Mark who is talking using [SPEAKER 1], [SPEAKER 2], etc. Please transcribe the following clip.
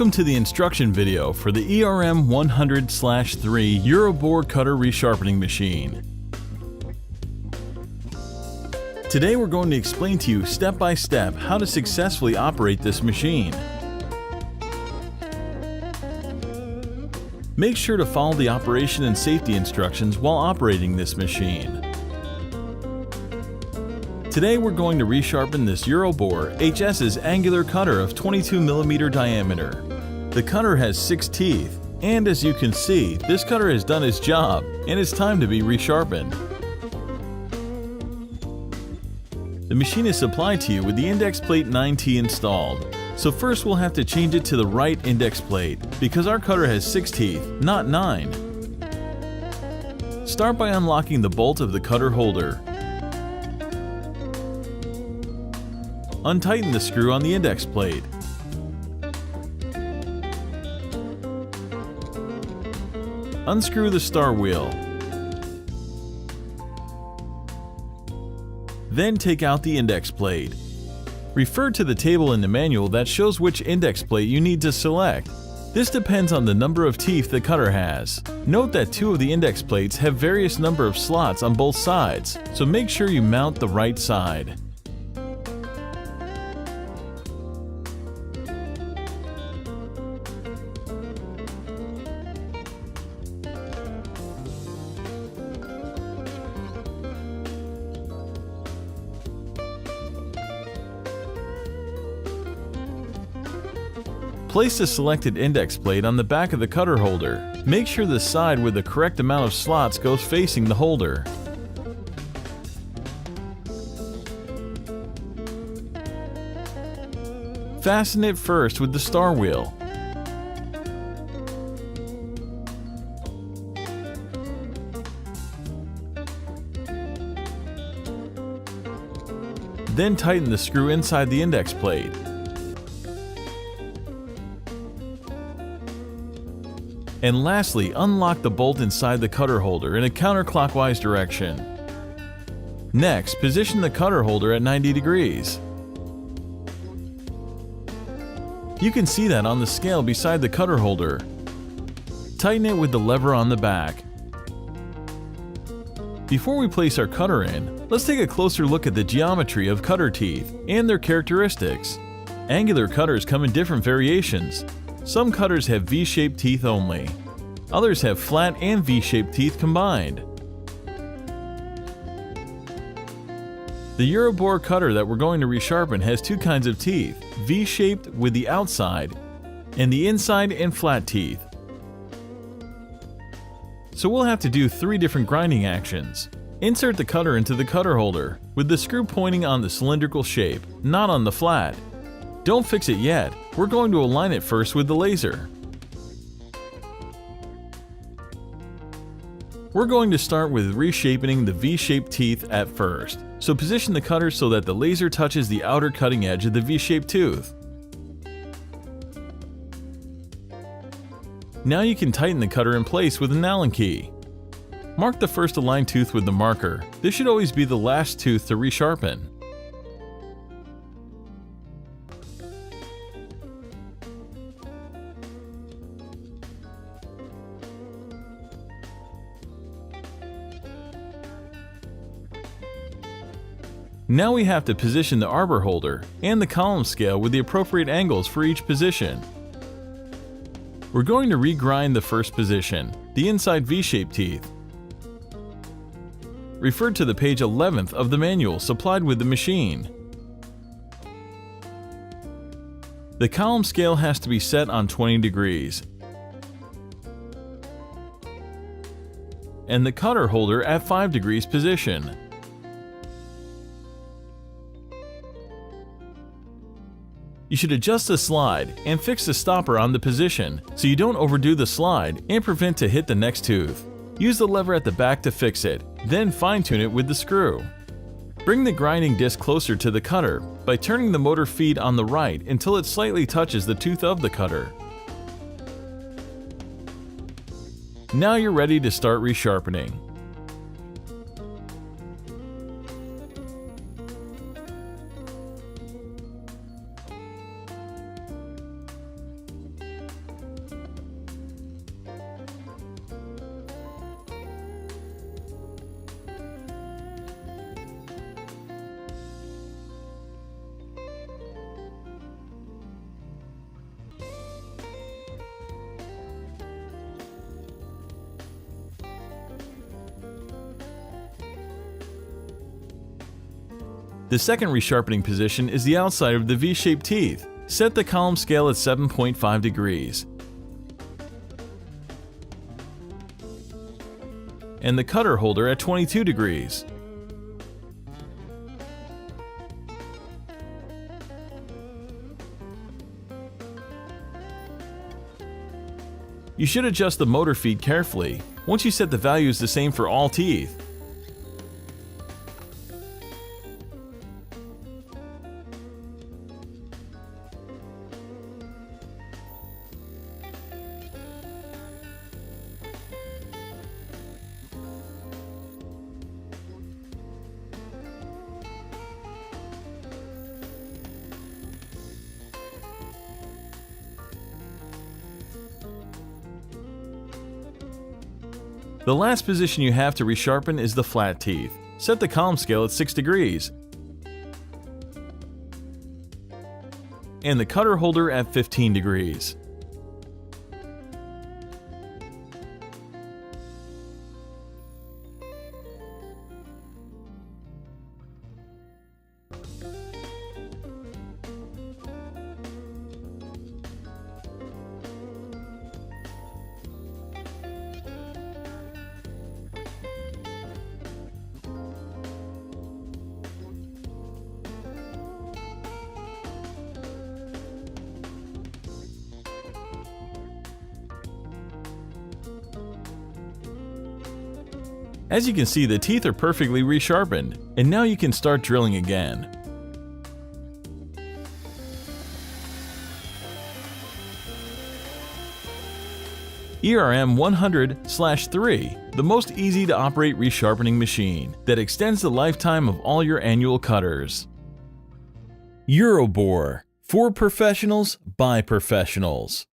[SPEAKER 1] Welcome to the instruction video for the ERM-100/3 Euroboor cutter resharpening machine. Today we're going to explain to you step by step how to successfully operate this machine. Make sure to follow the operation and safety instructions while operating this machine. Today we're going to resharpen this Euroboor HS's angular cutter of 22mm diameter. The cutter has 6 teeth, and as you can see, this cutter has done its job and it's time to be resharpened. The machine is supplied to you with the index plate 9T installed. So first we'll have to change it to the right index plate because our cutter has 6 teeth, not 9. Start by unlocking the bolt of the cutter holder. Untighten the screw on the index plate. Unscrew the star wheel. Then take out the index plate. Refer to the table in the manual that shows which index plate you need to select. This depends on the number of teeth the cutter has. Note that 2 of the index plates have various number of slots on both sides, so make sure you mount the right side. Place the selected index plate on the back of the cutter holder. Make sure the side with the correct amount of slots goes facing the holder. Fasten it first with the star wheel. Then tighten the screw inside the index plate. And lastly, unlock the bolt inside the cutter holder in a counterclockwise direction. Next, position the cutter holder at 90 degrees. You can see that on the scale beside the cutter holder. Tighten it with the lever on the back. Before we place our cutter in, let's take a closer look at the geometry of cutter teeth and their characteristics. Angular cutters come in different variations. Some cutters have V-shaped teeth only. Others have flat and V-shaped teeth combined. The Euroboor cutter that we're going to resharpen has 2 kinds of teeth, V-shaped with the outside, and the inside and flat teeth. So we'll have to do 3 different grinding actions. Insert the cutter into the cutter holder, with the screw pointing on the cylindrical shape, not on the flat. Don't fix it yet, we're going to align it first with the laser. We're going to start with reshaping the V-shaped teeth at first, so position the cutter so that the laser touches the outer cutting edge of the V-shaped tooth. Now you can tighten the cutter in place with an Allen key. Mark the first aligned tooth with the marker. This should always be the last tooth to resharpen. Now we have to position the arbor holder and the column scale with the appropriate angles for each position. We're going to regrind the first position, the inside V-shaped teeth. Refer to the page 11th of the manual supplied with the machine. The column scale has to be set on 20 degrees. And the cutter holder at 5 degrees position. You should adjust the slide and fix the stopper on the position so you don't overdo the slide and prevent to hit the next tooth. Use the lever at the back to fix it, then fine-tune it with the screw. Bring the grinding disc closer to the cutter by turning the motor feed on the right until it slightly touches the tooth of the cutter. Now you're ready to start resharpening. The second resharpening position is the outside of the V-shaped teeth. Set the column scale at 7.5 degrees and the cutter holder at 22 degrees. You should adjust the motor feed carefully. Once you set the values the same for all teeth, the last position you have to resharpen is the flat teeth. Set the column scale at 6 degrees and the cutter holder at 15 degrees. As you can see, the teeth are perfectly resharpened, and now you can start drilling again. ERM-100/3, the most easy to operate resharpening machine that extends the lifetime of all your annual cutters. Euroboor, for professionals by professionals.